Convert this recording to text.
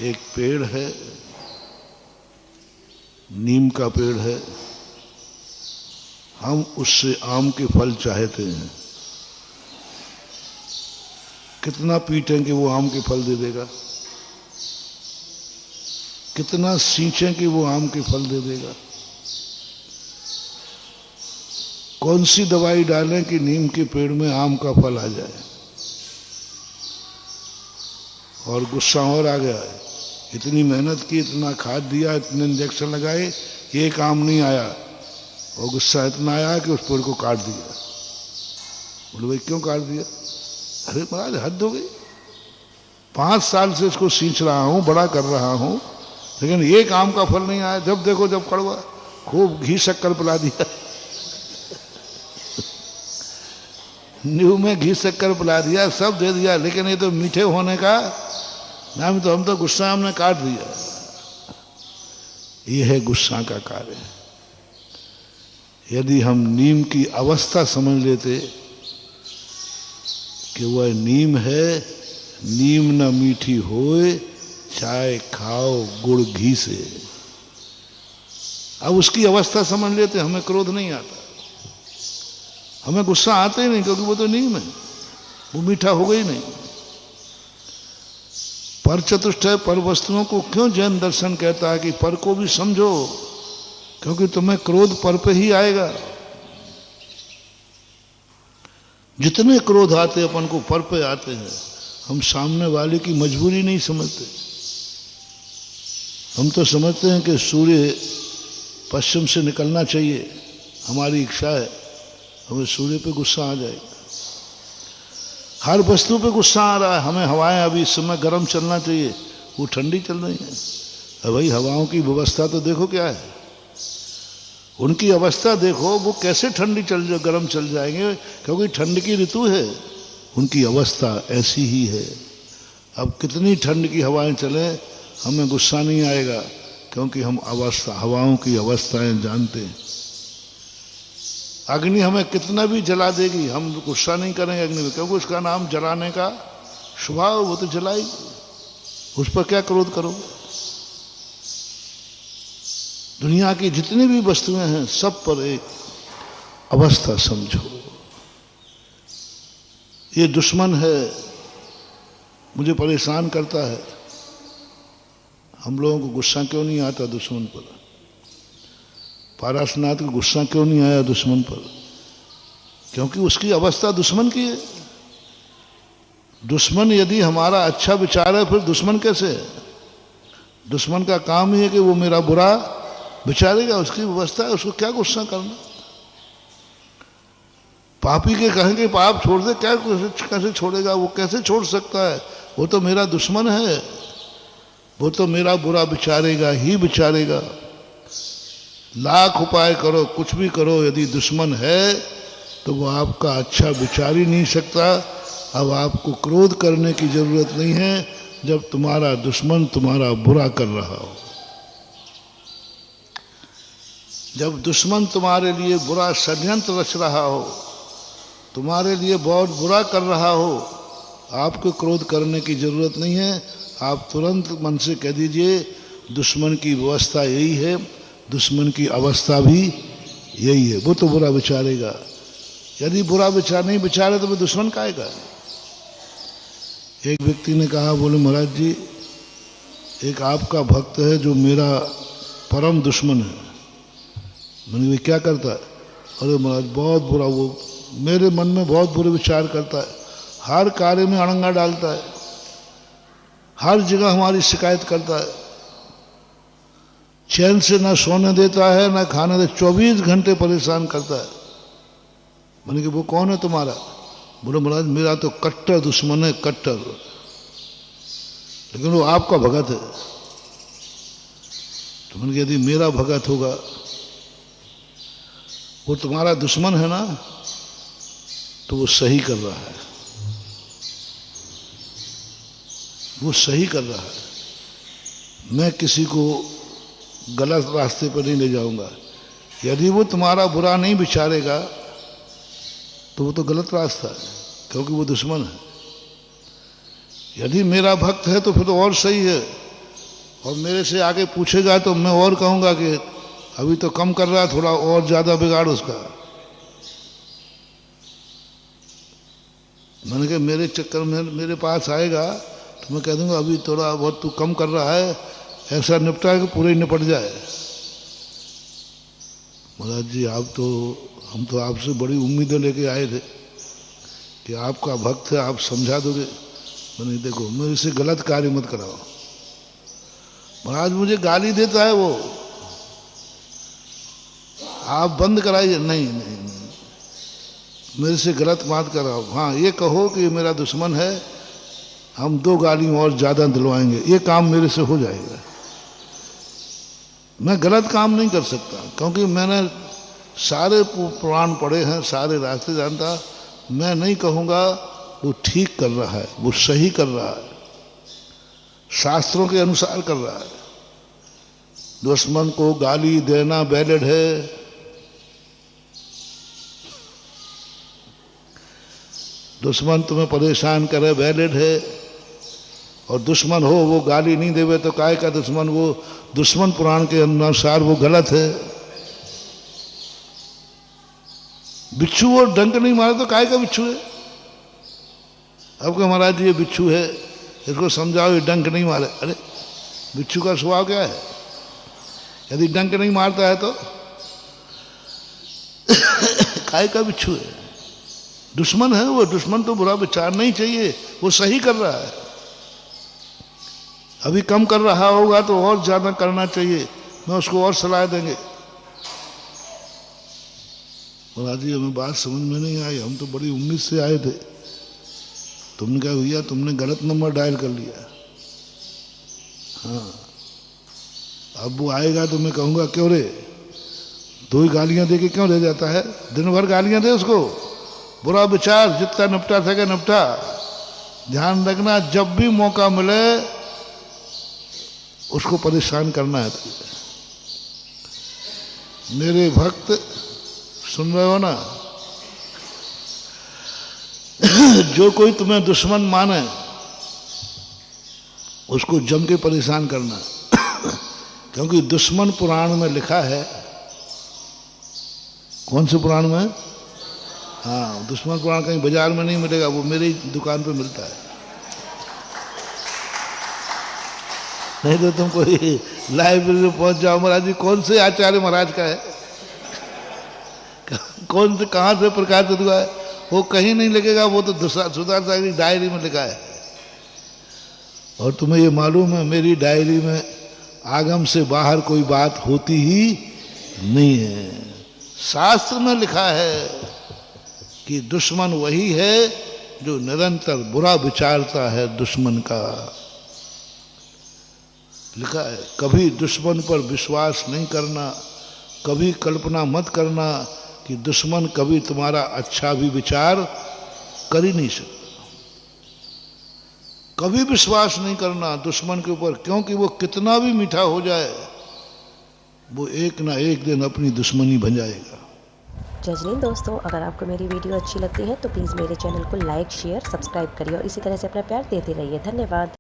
एक पेड़ है, नीम का पेड़ है, हम उससे आम के फल चाहते हैं। कितना पीटेंगे वो आम के फल दे देगा, कितना सींचेंगे वो आम के फल दे देगा। कौन सी दवाई डालें कि नीम के पेड़ में आम का फल आ जाए। और गुस्सा और आ गया है, इतनी मेहनत की, इतना खाद दिया, इतने इंजेक्शन लगाए, एक आम नहीं आया। और गुस्सा इतना आया कि उस पेड़ को काट दिया। बोले भाई क्यों काट दिया? अरे महाराज हद हो गई, 5 साल से इसको सींच रहा हूं, बड़ा कर रहा हूं, लेकिन एक आम का फल नहीं आया। जब देखो जब कड़वा, खूब घी शक्कर पिला दिया नींबू में घी शक्कर पिला दिया, सब दे दिया, लेकिन ये तो मीठे होने का नाम, तो हम तो गुस्सा हमने काट दिया। ये है गुस्सा का कार्य। यदि हम नीम की अवस्था समझ लेते कि वह नीम है, नीम न मीठी होए, चाय खाओ गुड़ घी से, अब उसकी अवस्था समझ लेते, हमें क्रोध नहीं आता, हमें गुस्सा आता ही नहीं, क्योंकि वो तो नीम है, वो मीठा होगा ही नहीं। पर चतुष्टय पर वस्तुओं को क्यों जैन दर्शन कहता है कि पर को भी समझो, क्योंकि तुम्हें क्रोध पर पे ही आएगा। जितने क्रोध आते अपन को पर पे आते हैं। हम सामने वाले की मजबूरी नहीं समझते, हम तो समझते हैं कि सूर्य पश्चिम से निकलना चाहिए, हमारी इच्छा है, हमें सूर्य पे गुस्सा आ जाएगा। हर वस्तु पे गुस्सा आ रहा है, हमें हवाएं अभी इस समय गर्म चलना चाहिए, वो ठंडी चल रही है। अब भाई हवाओं की व्यवस्था तो देखो क्या है, उनकी अवस्था देखो, वो कैसे ठंडी गर्म चल जाएंगे, क्योंकि ठंड की ऋतु है, उनकी अवस्था ऐसी ही है। अब कितनी ठंड की हवाएं चले, हमें गुस्सा नहीं आएगा, क्योंकि हम हवाओं की अवस्थाएं जानते हैं। अग्नि हमें कितना भी जला देगी, हम गुस्सा नहीं करेंगे अग्नि में, क्योंकि उसका नाम जलाने का स्वभाव, वो तो जलाएगी, उस पर क्या क्रोध करोगे। दुनिया की जितनी भी वस्तुएं हैं, सब पर एक अवस्था समझो। ये दुश्मन है, मुझे परेशान करता है, हम लोगों को गुस्सा क्यों नहीं आता दुश्मन पर? पारासनाथ को गुस्सा क्यों नहीं आया दुश्मन पर? क्योंकि उसकी अवस्था दुश्मन की है। दुश्मन यदि हमारा अच्छा विचार है, फिर दुश्मन कैसे है? दुश्मन का काम ही है कि वो मेरा बुरा विचारेगा, उसकी व्यवस्था है, उसको क्या गुस्सा करना। पापी के कहेंगे पाप छोड़ दे, क्या कैसे छोड़ेगा? वो कैसे छोड़ सकता है? वो तो मेरा दुश्मन है, वो तो मेरा बुरा विचारेगा ही विचारेगा। लाख उपाय करो, कुछ भी करो, यदि दुश्मन है तो वो आपका अच्छा विचार ही नहीं सकता। अब आपको क्रोध करने की जरूरत नहीं है, जब तुम्हारा दुश्मन तुम्हारा बुरा कर रहा हो। जब दुश्मन तुम्हारे लिए बुरा षड्यंत्र रच रहा हो, तुम्हारे लिए बहुत बुरा कर रहा हो, आपको क्रोध करने की जरूरत नहीं है। आप तुरंत मन से कह दीजिए दुश्मन की व्यवस्था यही है, दुश्मन की अवस्था भी यही है, वो तो बुरा विचारेगा। यदि बुरा विचार नहीं विचारे तो वो दुश्मन काहेगा। एक व्यक्ति ने कहा, बोले महाराज जी, एक आपका भक्त है जो मेरा परम दुश्मन है। मैंने क्या करता है? अरे महाराज बहुत बुरा, वो मेरे मन में बहुत बुरे विचार करता है, हर कार्य में अड़ंगा डालता है, हर जगह हमारी शिकायत करता है, चैन से ना सोने देता है ना खाने दे, 24 घंटे परेशान करता है। मैंने कहा वो कौन है तुम्हारा? बोले महाराज मेरा तो कट्टर दुश्मन है, कट्टर, लेकिन वो आपका भगत है। तो मैंने कहा यदि मेरा भगत होगा, वो तुम्हारा दुश्मन है ना, तो वो सही कर रहा है, वो सही कर रहा है। मैं किसी को गलत रास्ते पर नहीं ले जाऊंगा। यदि वो तुम्हारा बुरा नहीं विचारेगा तो वो तो गलत रास्ता है, क्योंकि वो दुश्मन है। यदि मेरा भक्त है तो फिर तो और सही है, और मेरे से आगे पूछेगा तो मैं और कहूँगा कि अभी तो कम कर रहा है, थोड़ा और ज़्यादा बिगाड़ उसका। मैंने कहा मेरे चक्कर में मेरे पास आएगा तो मैं कह दूँगा अभी थोड़ा बहुत तू कम कर रहा है, ऐसा निपटा कि पूरे ही निपट जाए। महाराज जी हम तो आपसे बड़ी उम्मीदें लेके आए थे कि आपका भक्त है, आप समझा दोगे। मैंने देखो मेरे से गलत कार्य मत कराओ। महाराज मुझे गाली देता है वो, आप बंद कराइए। नहीं नहीं नहीं, मेरे से गलत बात कराओ। हाँ ये कहो कि मेरा दुश्मन है, हम 2 गाली और ज़्यादा दिलवाएंगे, ये काम मेरे से हो जाएगा। मैं गलत काम नहीं कर सकता, क्योंकि मैंने सारे पुराण पढ़े हैं, सारे रास्ते जानता। मैं नहीं कहूँगा वो ठीक कर रहा है, वो सही कर रहा है, शास्त्रों के अनुसार कर रहा है। दुश्मन को गाली देना वैलिड है, दुश्मन तुम्हें परेशान करे वैलिड है। और दुश्मन हो वो गाली नहीं देवे तो काय का दुश्मन, वो दुश्मन पुराण के अनुसार वो गलत है। बिच्छू और डंक नहीं मारे तो काय का बिच्छू है। अब क्या महाराज ये बिच्छू है, इसको समझाओ ये डंक नहीं मारे। अरे बिच्छू का स्वभाव क्या है? यदि डंक नहीं मारता है तो काय का बिच्छू है? दुश्मन है वो, दुश्मन तो बुरा विचार नहीं चाहिए, वो सही कर रहा है। अभी कम कर रहा होगा तो और ज्यादा करना चाहिए, मैं उसको और सलाह देंगे। महाराज जी हमें बात समझ में नहीं आई, हम तो बड़ी उम्मीद से आए थे। तुमने कहा भैया तुमने गलत नंबर डायल कर लिया। हाँ अब वो आएगा तो मैं कहूँगा क्यों रे 2 ही गालियाँ दे के क्यों ले जाता है, दिन भर गालियाँ दे उसको। बुरा विचार जितना निपटा सके निपटा। ध्यान रखना जब भी मौका मिले उसको परेशान करना है। मेरे भक्त सुन रहे हो ना, जो कोई तुम्हें दुश्मन माने उसको जम के परेशान करना। क्योंकि दुश्मन पुराण में लिखा है। कौन से पुराण में? हाँ दुश्मन पुराण कहीं बाजार में नहीं मिलेगा, वो मेरी दुकान पे मिलता है। नहीं तो तुम कोई लाइब्रेरी में पहुंच जाओ, महाराज जी कौन से आचार्य महाराज का है, कौन से कहाँ से प्रकाशित हुआ है, वो कहीं नहीं लिखेगा, वो तो सुधार सागर की डायरी में लिखा है। और तुम्हें ये मालूम है मेरी डायरी में आगम से बाहर कोई बात होती ही नहीं है। शास्त्र में लिखा है कि दुश्मन वही है जो निरंतर बुरा विचारता है। दुश्मन का लिखा है कभी दुश्मन पर विश्वास नहीं करना, कभी कल्पना मत करना कि दुश्मन कभी तुम्हारा अच्छा भी विचार कर ही नहीं सकता। कभी विश्वास नहीं करना दुश्मन के ऊपर, क्योंकि वो कितना भी मीठा हो जाए वो एक ना एक दिन अपनी दुश्मनी बन जाएगा। जजनीन दोस्तों, अगर आपको मेरी वीडियो अच्छी लगती है तो प्लीज़ मेरे चैनल को लाइक शेयर सब्सक्राइब करिए और इसी तरह से अपना प्यार देते रहिए। धन्यवाद।